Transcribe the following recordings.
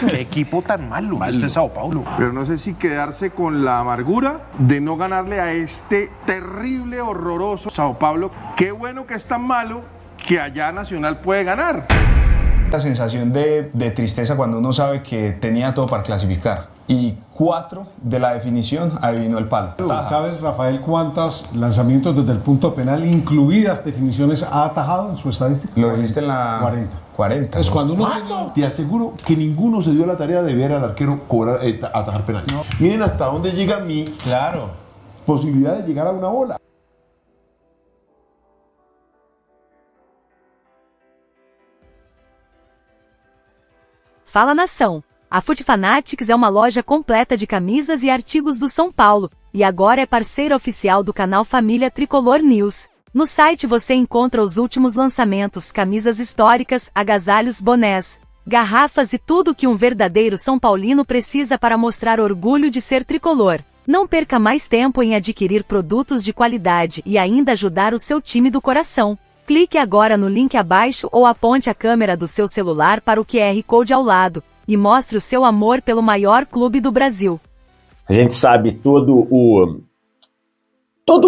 Qué equipo tan malo, este Sao Paulo. Pero no sé si quedarse con la amargura de no ganarle a este terrible, horroroso Sao Paulo. Qué bueno que es tan malo que allá Nacional puede ganar. La sensación de tristeza cuando uno sabe que tenía todo para clasificar y 4 de la definición adivinó el palo. ¿Sabes, Rafael, cuántos lanzamientos desde el punto penal, incluidas definiciones, ha atajado en su estadística? Lo dijiste en la 40. Es cuando uno Te aseguro que ninguno se dio la tarea de ver al arquero cobrar, atajar penal. No. Miren hasta dónde llega mi posibilidad de llegar a una bola. Fala nação! A Foot Fanatics é uma loja completa de camisas e artigos do São Paulo, e agora é parceira oficial do canal Família Tricolor News. No site você encontra os últimos lançamentos, camisas históricas, agasalhos, bonés, garrafas e tudo que um verdadeiro São Paulino precisa para mostrar orgulho de ser tricolor. Não perca mais tempo em adquirir produtos de qualidade e ainda ajudar o seu time do coração. Clique agora no link abaixo ou aponte a câmera do seu celular para o QR Code ao lado e mostre o seu amor pelo maior clube do Brasil. A gente sabe todo o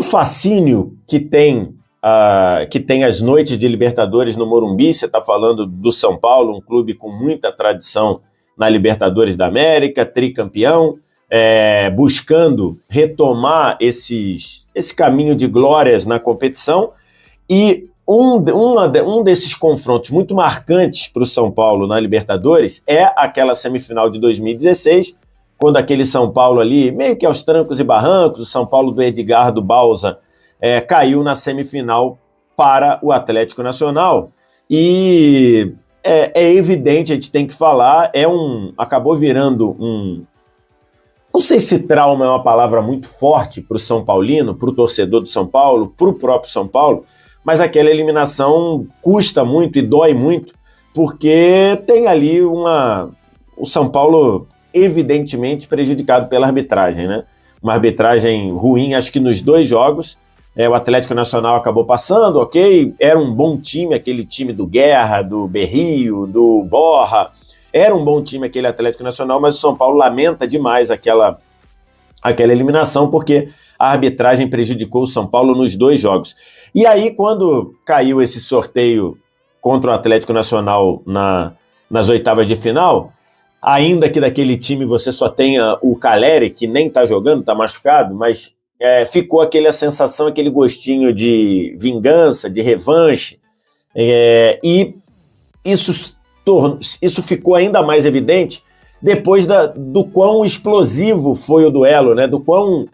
fascínio que tem as noites de Libertadores no Morumbi. Você está falando do São Paulo, um clube com muita tradição na Libertadores da América, tricampeão, buscando retomar esse caminho de glórias na competição. E um desses confrontos muito marcantes para o São Paulo na Libertadores é aquela semifinal de 2016, quando aquele São Paulo ali, meio que aos trancos e barrancos, o São Paulo do Edgardo Balsa caiu na semifinal para o Atlético Nacional. E é evidente, a gente tem que falar, acabou virando não sei se trauma é uma palavra muito forte para o São Paulino, para o torcedor do São Paulo, para o próprio São Paulo, mas aquela eliminação custa muito e dói muito, porque tem ali o São Paulo evidentemente prejudicado pela arbitragem, né? Uma arbitragem ruim, acho que nos 2 jogos, o Atlético Nacional acabou passando, ok, era um bom time, aquele time do Guerra, do Berrio, do Borra, era um bom time aquele Atlético Nacional, mas o São Paulo lamenta demais aquela eliminação, porque a arbitragem prejudicou o São Paulo nos 2 jogos. E aí, quando caiu esse sorteio contra o Atlético Nacional nas oitavas de final, ainda que daquele time você só tenha o Caleri, que nem está jogando, está machucado, mas ficou aquela sensação, aquele gostinho de vingança, de revanche, e isso ficou ainda mais evidente depois do quão explosivo foi o duelo, né? Do quão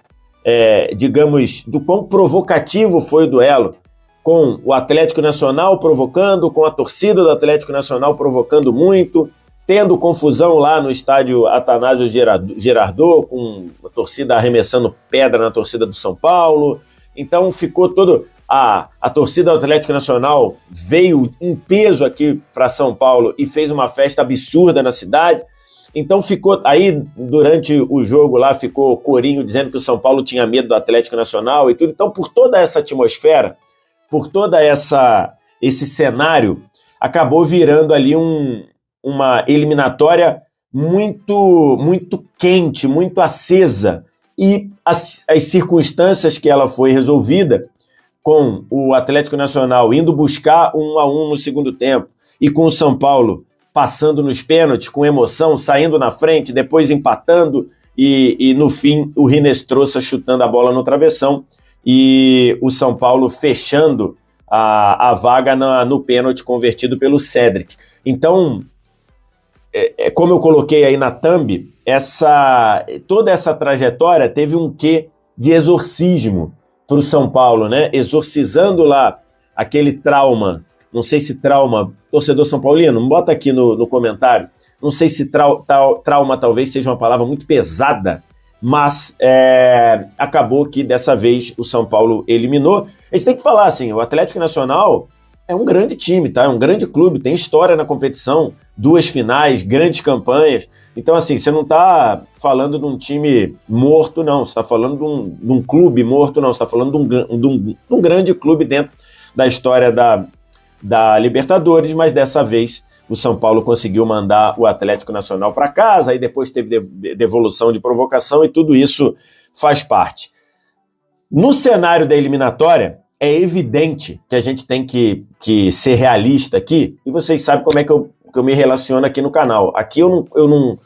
provocativo foi o duelo, com o Atlético Nacional provocando, com a torcida do Atlético Nacional provocando muito, tendo confusão lá no estádio Atanásio Girardot, com a torcida arremessando pedra na torcida do São Paulo. Então ficou todo... A torcida do Atlético Nacional veio em peso aqui para São Paulo e fez uma festa absurda na cidade. Então ficou aí, durante o jogo lá, ficou corinho dizendo que o São Paulo tinha medo do Atlético Nacional e tudo. Então, por toda essa atmosfera, por toda esse cenário, acabou virando ali uma eliminatória muito, muito quente, muito acesa. E as circunstâncias que ela foi resolvida, com o Atlético Nacional indo buscar 1-1 no segundo tempo e com o São Paulo passando nos pênaltis, com emoção, saindo na frente, depois empatando e no fim o Rinestrosa chutando a bola no travessão e o São Paulo fechando a vaga no pênalti convertido pelo Cédric. Então, como eu coloquei aí na thumb, toda essa trajetória teve um quê de exorcismo para o São Paulo, né? Exorcizando lá aquele trauma. Não sei se trauma, torcedor São Paulino, bota aqui no comentário. Não sei se trauma talvez seja uma palavra muito pesada, mas acabou que dessa vez o São Paulo eliminou. A gente tem que falar assim, o Atlético Nacional é um grande time, tá? É um grande clube, tem história na competição, 2 finais, grandes campanhas. Então, assim, você não está falando de um time morto, não. Você está falando de um clube morto, não. Você está falando de um grande clube dentro da história da Libertadores, mas dessa vez o São Paulo conseguiu mandar o Atlético Nacional para casa, aí depois teve devolução de provocação e tudo isso faz parte. No cenário da eliminatória, é evidente que a gente tem que ser realista aqui, e vocês sabem como é que eu me relaciono aqui no canal. Aqui eu não...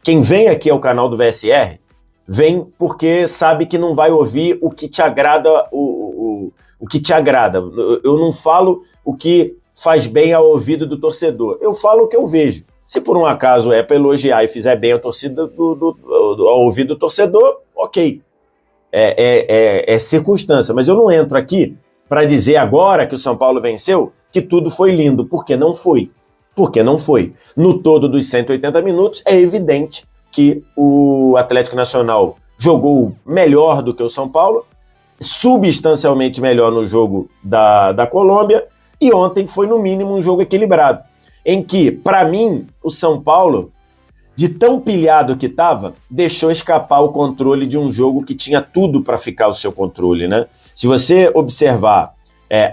Quem vem aqui ao canal do VSR, vem porque sabe que não vai ouvir o que te agrada, o que te agrada. Eu não falo o que faz bem ao ouvido do torcedor. Eu falo o que eu vejo. Se por um acaso é para elogiar e fizer bem a torcida ao ouvido do torcedor, ok. É circunstância. Mas eu não entro aqui para dizer agora que o São Paulo venceu que tudo foi lindo, porque não foi. Porque não foi. No todo dos 180 minutos, é evidente que o Atlético Nacional jogou melhor do que o São Paulo, substancialmente melhor no jogo da Colômbia, e ontem foi, no mínimo, um jogo equilibrado, em que, para mim, o São Paulo, de tão pilhado que estava, deixou escapar o controle de um jogo que tinha tudo para ficar o seu controle, né? Se você observar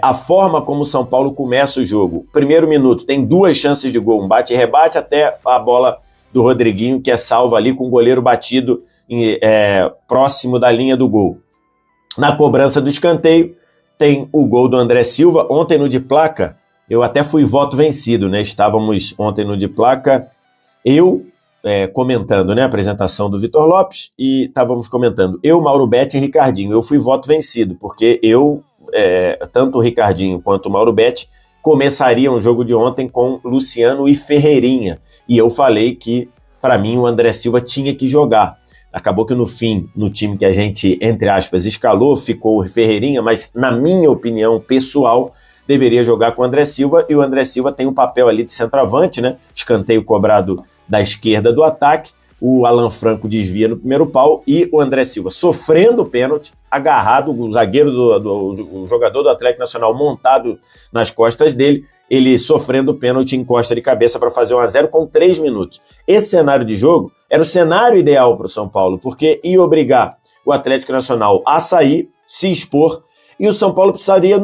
a forma como o São Paulo começa o jogo, primeiro minuto, tem 2 chances de gol, um bate e rebate até a bola do Rodriguinho, que é salva ali com o goleiro batido próximo da linha do gol. Na cobrança do escanteio, tem o gol do André Silva. Ontem no de placa, eu até fui voto vencido, né? Estávamos ontem no de placa, eu comentando, né, a apresentação do Vitor Lopes, e estávamos comentando, eu, Mauro Betti e Ricardinho. Eu fui voto vencido, porque tanto o Ricardinho quanto o Mauro Betti começariam o jogo de ontem com Luciano e Ferreirinha. E eu falei que, para mim, o André Silva tinha que jogar. Acabou que no fim, no time que a gente, entre aspas, escalou, ficou o Ferreirinha, mas na minha opinião pessoal, deveria jogar com o André Silva, e o André Silva tem um papel ali de centroavante, né? Escanteio cobrado da esquerda do ataque, o Alan Franco desvia no primeiro pau, e o André Silva sofrendo o pênalti, agarrado, o zagueiro o jogador do Atlético Nacional montado nas costas dele, ele sofrendo o pênalti, encosta de cabeça para fazer 1-0 com 3 minutos. Esse cenário de jogo era o cenário ideal para o São Paulo, porque ia obrigar o Atlético Nacional a sair, se expor, e o São Paulo precisaria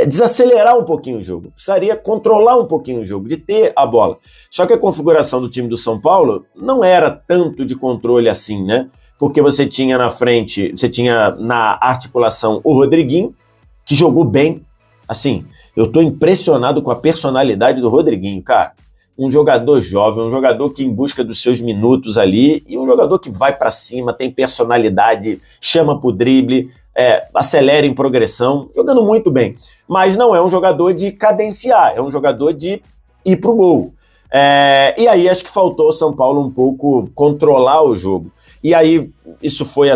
desacelerar um pouquinho o jogo, precisaria controlar um pouquinho o jogo, de ter a bola. Só que a configuração do time do São Paulo não era tanto de controle assim, né? Porque você tinha na frente, você tinha na articulação o Rodriguinho, que jogou bem. Assim, eu tô impressionado com a personalidade do Rodriguinho, cara. Um jogador jovem, um jogador que em busca dos seus minutos ali, e um jogador que vai pra cima, tem personalidade, chama pro drible, acelera em progressão, jogando muito bem. Mas não é um jogador de cadenciar, é um jogador de ir pro gol. E aí acho que faltou ao São Paulo um pouco controlar o jogo. E aí isso foi...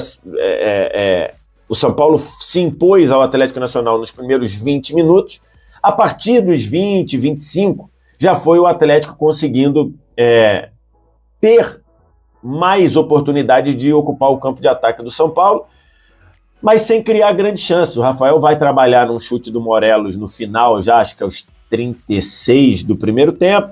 o São Paulo se impôs ao Atlético Nacional nos primeiros 20 minutos. A partir dos 20, 25, já foi o Atlético conseguindo ter mais oportunidades de ocupar o campo de ataque do São Paulo, mas sem criar grandes chances. O Rafael vai trabalhar num chute do Morelos no final, já acho que aos 36 do primeiro tempo.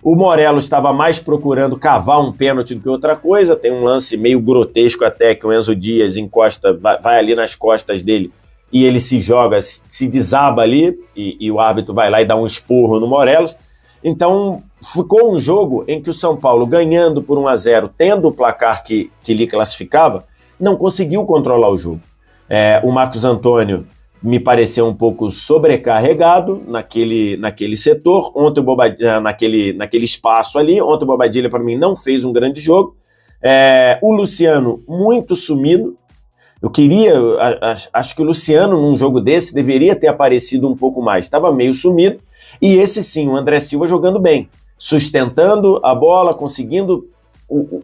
O Morelos estava mais procurando cavar um pênalti do que outra coisa. Tem um lance meio grotesco até, que o Enzo Dias encosta, vai ali nas costas dele, e ele se joga, se desaba ali, e o árbitro vai lá e dá um esporro no Morelos. Então, ficou um jogo em que o São Paulo, ganhando por 1-0, tendo o placar que lhe classificava, não conseguiu controlar o jogo. O Marcos Antônio me pareceu um pouco sobrecarregado naquele setor, ontem naquele espaço ali. Ontem o Bobadilla, para mim, não fez um grande jogo. O Luciano, muito sumido. Acho que o Luciano, num jogo desse, deveria ter aparecido um pouco mais. Estava meio sumido. E esse sim, o André Silva jogando bem, sustentando a bola, conseguindo...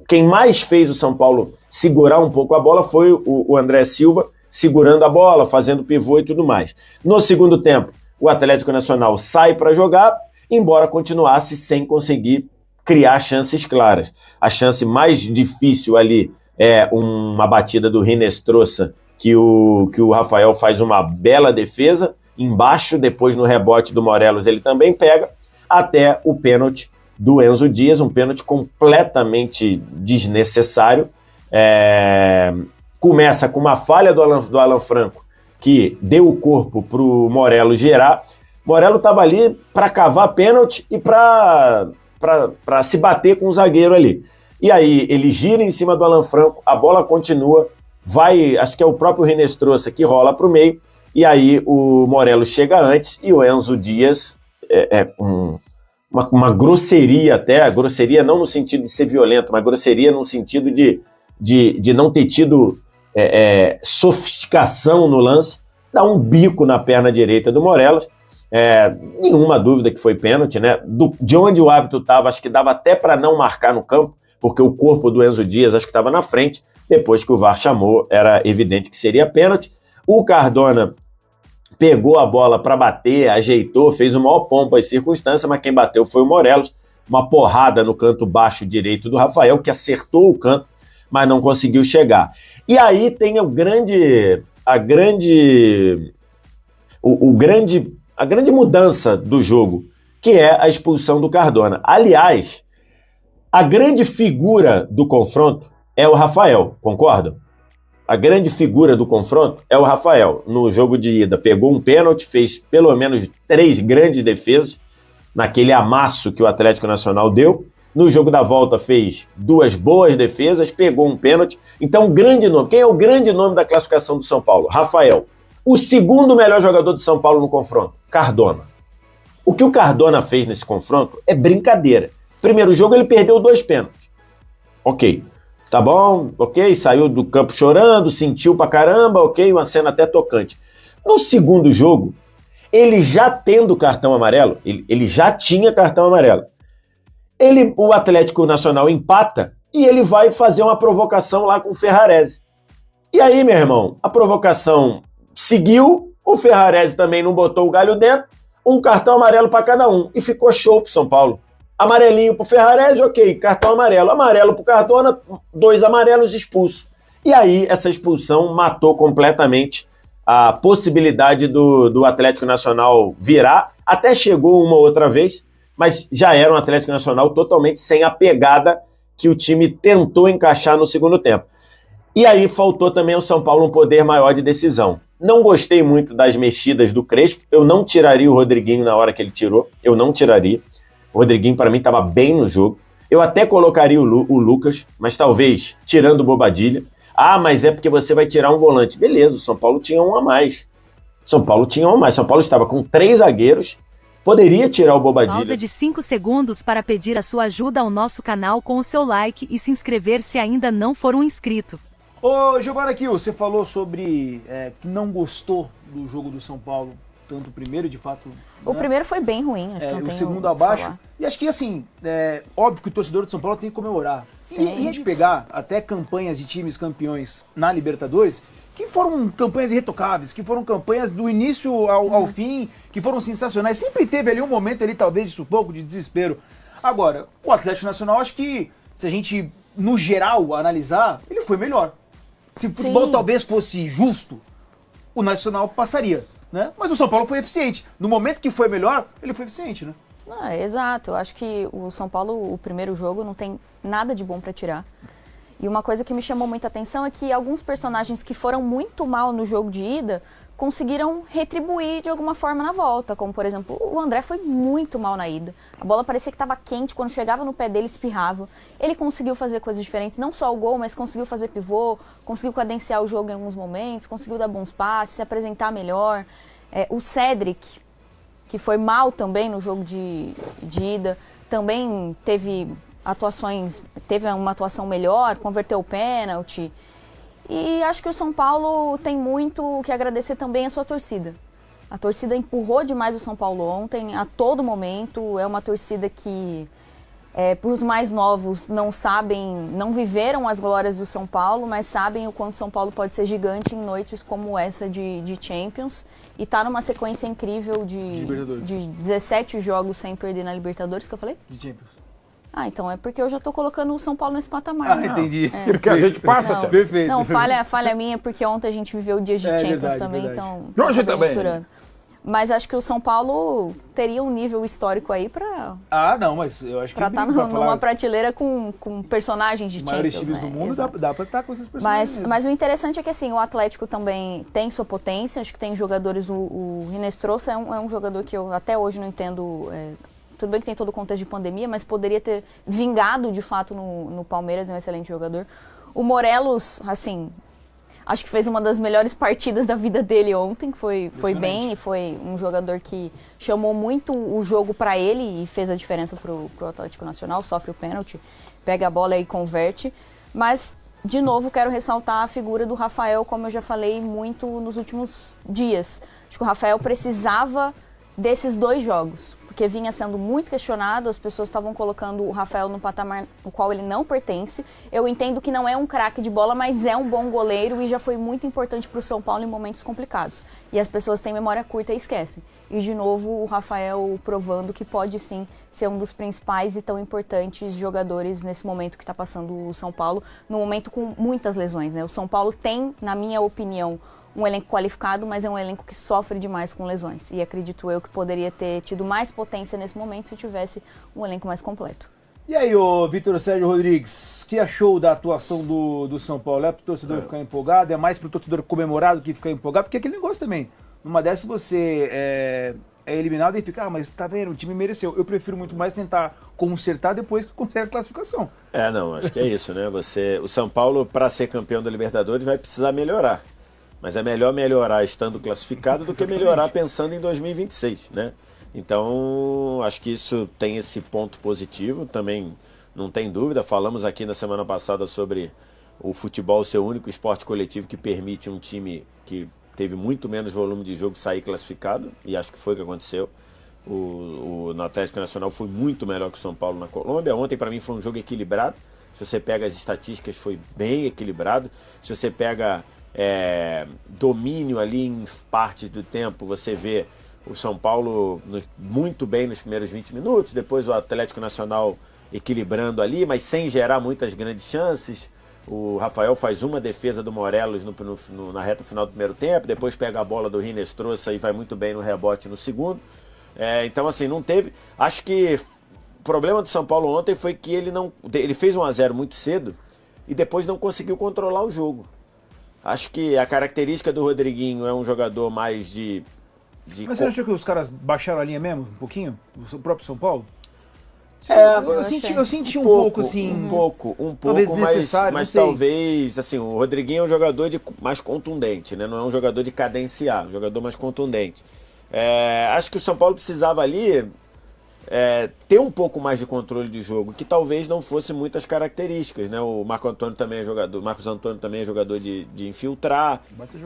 Quem mais fez o São Paulo segurar um pouco a bola foi o André Silva, segurando a bola, fazendo pivô e tudo mais. No segundo tempo, o Atlético Nacional sai para jogar, embora continuasse sem conseguir criar chances claras. A chance mais difícil ali é uma batida do Rinestrosa, que o Rafael faz uma bela defesa, embaixo, depois no rebote do Morelos ele também pega, até o pênalti do Enzo Dias, um pênalti completamente desnecessário. Começa com uma falha do Alan Franco, que deu o corpo para o Morelos gerar, Morello estava ali para cavar pênalti e para se bater com o zagueiro ali. E aí ele gira em cima do Alan Franco, a bola continua, vai, acho que é o próprio Rinestrosa que rola para o meio, e aí o Morello chega antes e o Enzo Dias, uma grosseria até, grosseria não no sentido de ser violento, mas grosseria no sentido de não ter tido sofisticação no lance, dá um bico na perna direita do Morello. Nenhuma dúvida que foi pênalti, né? De onde o árbitro estava, acho que dava até para não marcar no campo, porque o corpo do Enzo Dias acho que estava na frente. Depois que o VAR chamou, era evidente que seria pênalti. O Cardona pegou a bola para bater, ajeitou, fez o maior pompa e circunstância, mas quem bateu foi o Morello. Uma porrada no canto baixo direito do Rafael, que acertou o canto, mas não conseguiu chegar. E aí tem a grande mudança do jogo, que é a expulsão do Cardona. Aliás, a grande figura do confronto é o Rafael, concordam? A grande figura do confronto é o Rafael. No jogo de ida, pegou um pênalti, fez pelo menos 3 grandes defesas, naquele amasso que o Atlético Nacional deu. No jogo da volta fez 2 boas defesas, pegou um pênalti. Então, grande nome. Quem é o grande nome da classificação do São Paulo? Rafael. O segundo melhor jogador do São Paulo no confronto? Cardona. O que o Cardona fez nesse confronto é brincadeira. Primeiro jogo ele perdeu 2 pênaltis. Ok. Tá bom, ok, saiu do campo chorando, sentiu pra caramba, ok, uma cena até tocante. No segundo jogo, ele já tendo cartão amarelo, ele já tinha cartão amarelo. O Atlético Nacional empata e ele vai fazer uma provocação lá com o Ferrarese. E aí, meu irmão, a provocação seguiu, o Ferrarese também não botou o galho dentro, um cartão amarelo para cada um. E ficou show pro São Paulo. Amarelinho pro Ferrarese, ok, cartão amarelo. Amarelo pro Cardona, 2 amarelos expulsos. E aí, essa expulsão matou completamente a possibilidade do Atlético Nacional virar. Até chegou uma outra vez, mas já era um Atlético Nacional totalmente sem a pegada que o time tentou encaixar no segundo tempo. E aí faltou também ao São Paulo um poder maior de decisão. Não gostei muito das mexidas do Crespo, eu não tiraria o Rodriguinho na hora que ele tirou, eu não tiraria. O Rodriguinho, para mim, estava bem no jogo. Eu até colocaria o Lucas, mas talvez tirando o Bobadilla. Ah, mas é porque você vai tirar um volante. Beleza, o São Paulo tinha um a mais. São Paulo estava com 3 zagueiros, poderia tirar o Bobadilla. Pausa de 5 segundos para pedir a sua ajuda ao nosso canal com o seu like e se inscrever se ainda não for um inscrito. Ô, Giovanna Kiel, você falou sobre que não gostou do jogo do São Paulo, tanto o primeiro, de fato... O primeiro foi bem ruim, acho que não tem o segundo abaixo. E acho que, assim, óbvio que o torcedor de São Paulo tem que comemorar. E a gente pegar até campanhas de times campeões na Libertadores, que foram campanhas irretocáveis, que foram campanhas do início ao fim, que foram sensacionais. Sempre teve ali um momento ali, talvez, de sufoco, de desespero. Agora, o Atlético Nacional, acho que, se a gente, no geral, analisar, ele foi melhor. Se o futebol talvez fosse justo, o Nacional passaria, né? Mas o São Paulo foi eficiente. No momento que foi melhor, ele foi eficiente, né? Exato. Eu acho que o São Paulo, o primeiro jogo, não tem nada de bom para tirar. E uma coisa que me chamou muita atenção é que alguns personagens que foram muito mal no jogo de ida conseguiram retribuir de alguma forma na volta. Como, por exemplo, o André foi muito mal na ida. A bola parecia que estava quente, quando chegava no pé dele, espirrava. Ele conseguiu fazer coisas diferentes, não só o gol, mas conseguiu fazer pivô, conseguiu cadenciar o jogo em alguns momentos, conseguiu dar bons passes, se apresentar melhor. O Cédric, que foi mal também no jogo de ida, também teve uma atuação melhor, converteu o pênalti. E acho que o São Paulo tem muito que agradecer também à sua torcida. A torcida empurrou demais o São Paulo ontem, a todo momento. É uma torcida que, para os mais novos, não viveram as glórias do São Paulo, mas sabem o quanto o São Paulo pode ser gigante em noites como essa de Champions. E tá numa sequência incrível de 17 jogos sem perder na Libertadores, que eu falei? De Champions. Então é porque eu já tô colocando o São Paulo nesse patamar. Entendi. Porque a gente passa, não, perfeito. Não, falha minha, porque ontem a gente viveu dias de Champions também, verdade. então... Hoje também. Misturando. Mas acho que o São Paulo teria um nível histórico aí pra Não, mas eu acho que estar numa prateleira com personagens de Champions, maiores times né? do mundo, dá pra estar com esses personagens. Mas o interessante é que assim, o Atlético também tem sua potência, acho que tem jogadores, o Hinestrosa é um jogador que eu até hoje não entendo, tudo bem que tem todo o contexto de pandemia, mas poderia ter vingado de fato no Palmeiras, é um excelente jogador. O Morelos, assim, acho que fez uma das melhores partidas da vida dele ontem, foi bem, e foi um jogador que chamou muito o jogo para ele e fez a diferença pro Atlético Nacional, sofre o pênalti, pega a bola e converte. Mas, de novo, quero ressaltar a figura do Rafael, como eu já falei muito nos últimos dias. Acho que o Rafael precisava desses 2 jogos, porque vinha sendo muito questionado, as pessoas estavam colocando o Rafael no patamar no qual ele não pertence. Eu entendo que não é um craque de bola, mas é um bom goleiro e já foi muito importante para o São Paulo em momentos complicados. E as pessoas têm memória curta e esquecem. E, de novo, o Rafael provando que pode, sim, ser um dos principais e tão importantes jogadores nesse momento que está passando o São Paulo, num momento com muitas lesões, né? O São Paulo tem, na minha opinião, um elenco qualificado, mas é um elenco que sofre demais com lesões. E acredito eu que poderia ter tido mais potência nesse momento se tivesse um elenco mais completo. E aí, ô Vitor Sérgio Rodrigues, o que achou da atuação do São Paulo? É pro torcedor ficar empolgado? É mais pro torcedor comemorar do que ficar empolgado? Porque aquele negócio também, numa dessas você é eliminado e fica, mas tá vendo, o time mereceu. Eu prefiro muito mais tentar consertar depois que conserta a classificação. Não, acho que é isso, né? O São Paulo, para ser campeão da Libertadores, vai precisar melhorar. Mas é melhor melhorar estando classificado do que melhorar pensando em 2026, né? Então, acho que isso tem esse ponto positivo, também não tem dúvida. Falamos aqui na semana passada sobre o futebol ser o único esporte coletivo que permite um time que teve muito menos volume de jogo sair classificado, e acho que foi o que aconteceu. O Atlético Nacional foi muito melhor que o São Paulo na Colômbia. Ontem, para mim, foi um jogo equilibrado. Se você pega as estatísticas, foi bem equilibrado. Se você pega domínio ali em partes do tempo, você vê o São Paulo muito bem nos primeiros 20 minutos, depois o Atlético Nacional equilibrando ali, mas sem gerar muitas grandes chances. O Rafael faz uma defesa do Morelos na reta final do primeiro tempo, depois pega a bola do Hinestrosa e vai muito bem no rebote no segundo. Então, assim, não teve... Acho que o problema do São Paulo ontem foi que ele fez 1-0 muito cedo e depois não conseguiu controlar o jogo. Acho que a característica do Rodriguinho é um jogador mais de Mas você achou que os caras baixaram a linha mesmo, um pouquinho? O próprio São Paulo? Eu senti um pouco, assim... Um pouco, mas talvez, assim, o Rodriguinho é um jogador mais contundente, né? Não é um jogador de cadenciar, um jogador mais contundente. Acho que o São Paulo precisava ali ter um pouco mais de controle de jogo, que talvez não fosse muitas características, né? O Marcos Antônio também é jogador de infiltrar.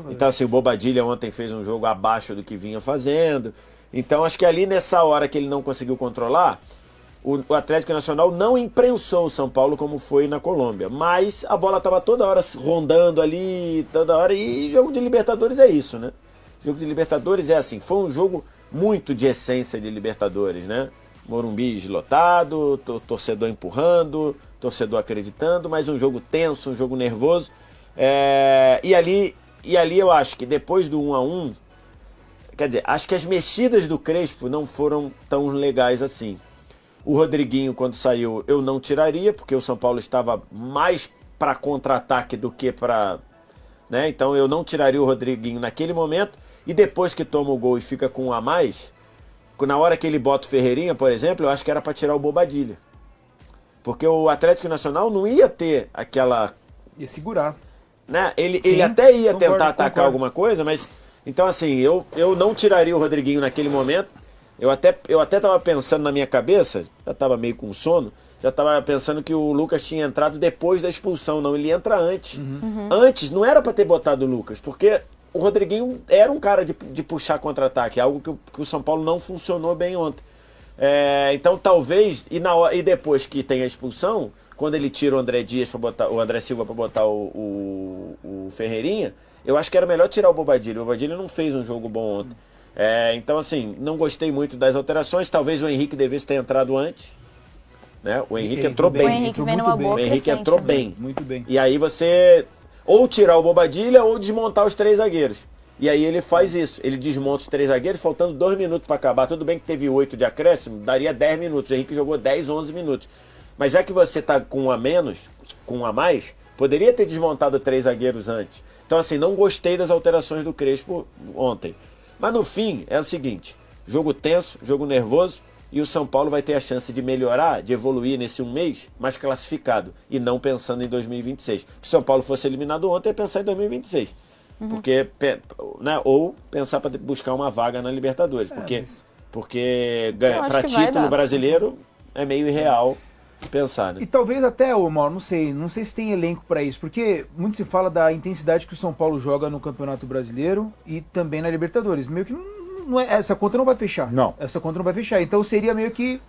Então, assim, o Bobadilla ontem fez um jogo abaixo do que vinha fazendo. Então, acho que ali nessa hora que ele não conseguiu controlar, o Atlético Nacional não imprensou o São Paulo como foi na Colômbia, mas a bola estava toda hora rondando ali, toda hora, e jogo de Libertadores é isso, né? Jogo de Libertadores é assim, foi um jogo muito de essência de Libertadores, né? Morumbi lotado, torcedor empurrando, torcedor acreditando, mas um jogo tenso, um jogo nervoso. E ali eu acho que depois do 1-1, quer dizer, acho que as mexidas do Crespo não foram tão legais assim. O Rodriguinho, quando saiu, eu não tiraria, porque o São Paulo estava mais para contra-ataque do que para... né? Então eu não tiraria o Rodriguinho naquele momento. E depois que toma o gol e fica com um a mais, na hora que ele bota o Ferreirinha, por exemplo, eu acho que era para tirar o Bobadilla. Porque o Atlético Nacional não ia ter aquela... Ia segurar. Né? Ele até ia tentar atacar alguma coisa, mas... Então, assim, eu não tiraria o Rodriguinho naquele momento. Eu até tava pensando na minha cabeça, já tava meio com sono, já tava pensando que o Lucas tinha entrado depois da expulsão. Não, ele entra antes. Antes, não era para ter botado o Lucas, porque... O Rodriguinho era um cara de puxar contra-ataque, algo que o São Paulo não funcionou bem ontem. Então talvez, e depois que tem a expulsão, quando ele tira o André Dias para botar o André Silva para botar o Ferreirinha, eu acho que era melhor tirar o Bobadilla. O Bobadilla não fez um jogo bom ontem. Então assim, não gostei muito das alterações. Talvez o Henrique devesse ter entrado antes. Né? O Henrique entrou bem. O Henrique vem numa boa O Henrique entrou bem. Muito bem. E aí você... ou tirar o Bobadilla ou desmontar os 3 zagueiros. E aí ele faz isso, ele desmonta os 3 zagueiros, faltando 2 minutos para acabar. Tudo bem que teve 8 de acréscimo, daria 10 minutos. O Henrique jogou 10, 11 minutos. Mas já que você tá com um a menos, com um a mais, poderia ter desmontado 3 zagueiros antes. Então assim, não gostei das alterações do Crespo ontem. Mas no fim, é o seguinte, jogo tenso, jogo nervoso, e o São Paulo vai ter a chance de melhorar, de evoluir nesse um mês, mais classificado, e não pensando em 2026. Se o São Paulo fosse eliminado ontem, ia pensar em 2026. Porque, né, ou pensar para buscar uma vaga na Libertadores, porque para título brasileiro é meio irreal pensar, né? E talvez até, Mauro, não sei se tem elenco para isso, porque muito se fala da intensidade que o São Paulo joga no Campeonato Brasileiro e também na Libertadores. Meio que não é, essa conta não vai fechar. Não. Essa conta não vai fechar. Então seria meio que,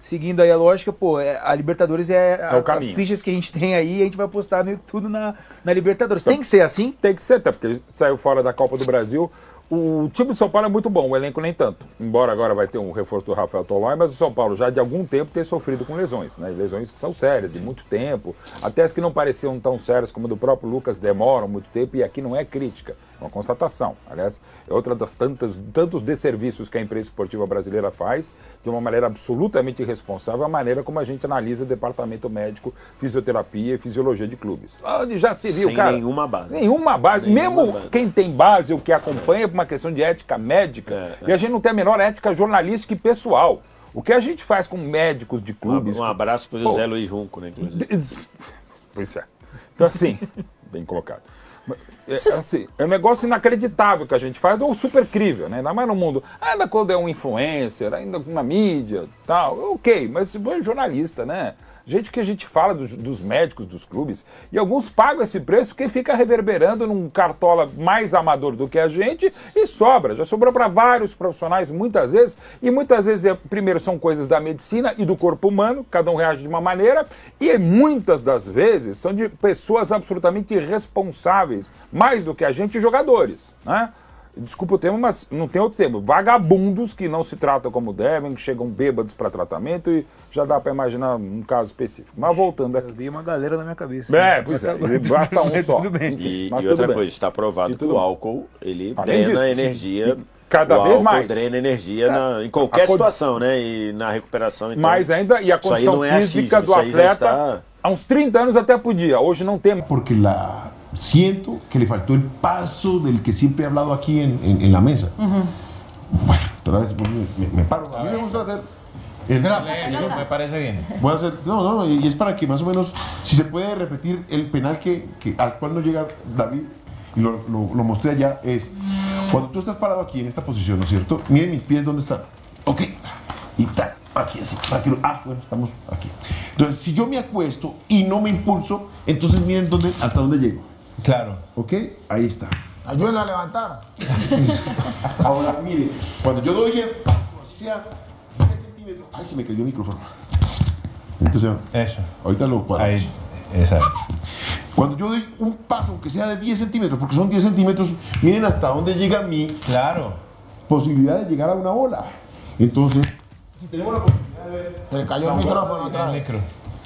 seguindo aí a lógica, a Libertadores as fichas que a gente tem aí, a gente vai apostar meio que tudo na Libertadores. Então, tem que ser assim? Tem que ser, até porque saiu fora da Copa do Brasil. O time do São Paulo é muito bom, o elenco nem tanto. Embora agora vai ter um reforço do Rafael Tolói, mas o São Paulo já de algum tempo tem sofrido com lesões, né? Lesões que são sérias, de muito tempo. Até as que não pareciam tão sérias como a do próprio Lucas demoram muito tempo, e aqui não é crítica, é uma constatação. Aliás, é outra das tantos desserviços que a imprensa esportiva brasileira faz, de uma maneira absolutamente irresponsável, a maneira como a gente analisa departamento médico, fisioterapia e fisiologia de clubes. Onde já se viu, sem cara... nenhuma base. Nenhuma base. Mesmo quem tem base ou que acompanha por uma questão de ética médica, e a gente não tem a menor ética jornalística e pessoal. O que a gente faz com médicos de clubes... Um abraço para o José Luiz Junco, né, inclusive. Pois é. Então, assim, bem colocado. Assim, é um negócio inacreditável que a gente faz, ou super crível, né? Ainda mais no mundo. Ainda quando é um influencer, ainda na mídia, tal, ok, mas é jornalista, né? Gente que a gente fala dos médicos, dos clubes, e alguns pagam esse preço porque fica reverberando num cartola mais amador do que a gente e sobra. Já sobrou para vários profissionais muitas vezes, e muitas vezes, primeiro, são coisas da medicina e do corpo humano, cada um reage de uma maneira, e muitas das vezes são de pessoas absolutamente irresponsáveis, mais do que a gente, jogadores, né? Desculpa o termo, mas não tem outro termo. Vagabundos que não se tratam como devem, que chegam bêbados para tratamento, e já dá para imaginar um caso específico. Mas voltando aqui. Eu vi uma galera na minha cabeça. Pois é, basta um só. Tudo bem. E outra coisa, está provado que o álcool, ele drena energia. Cada vez mais. Drena energia em qualquer situação, né? E na recuperação. Então, mais ainda, e a condição física do atleta, há uns 30 anos até podia, hoje não tem. Porque siento que le faltó el paso del que siempre he hablado aquí en la mesa. Bueno, otra vez me paro. A mí me gusta hacer me parece bien. Voy a hacer, no, y es para que más o menos, si se puede repetir el penal al cual no llega David, y lo mostré allá, es cuando tú estás parado aquí en esta posición, ¿no es cierto? Miren mis pies dónde están. Ok, y tal, aquí así, para que bueno, estamos aquí. Entonces, si yo me acuesto y no me impulso, entonces miren hasta dónde llego. Claro. Ok, ahí está. Ayúdenlo a levantar. Ahora, mire, cuando yo doy el paso, así sea 10 centímetros. Ay, se me cayó el micrófono. Entonces, eso. Ahorita lo cuadramos. Ahí, exacto. Cuando yo doy un paso, aunque sea de 10 centímetros, porque son 10 centímetros, miren hasta dónde llega mi posibilidad de llegar a una bola. Entonces, si tenemos la posibilidad de ver. Se le cayó el micrófono atrás.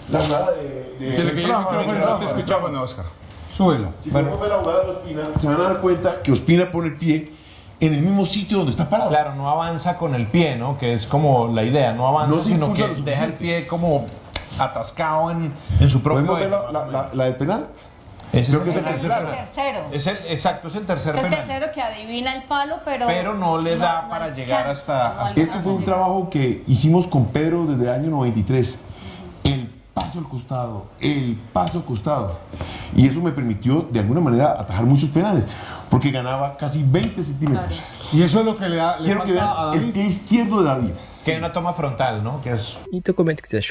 La jugada Se le cayó el micrófono, no te escuchamos, Oscar. Súbelo. Si podemos ver la jugada de Ospina, se van a dar cuenta que Ospina pone el pie en el mismo sitio donde está parado. Claro, no avanza con el pie, ¿no? Que es como la idea, no avanza, sino que deja el pie como atascado en su propio... ¿Podemos ver la del penal? Ese Creo que es el tercero. Exacto, es el tercer penal. Es el tercero que adivina el palo, pero no le da para llegar hasta... Esto fue un trabajo que hicimos con Pedro desde el año 93. El paso al costado. Y eso me permitió, de alguna manera, atajar muchos penales, porque ganaba casi 20 centímetros. Claro. Y eso es lo que le Quiero que vean el pie izquierdo de David. Que hay una toma frontal, ¿no? Que es... Então, como é que você achou?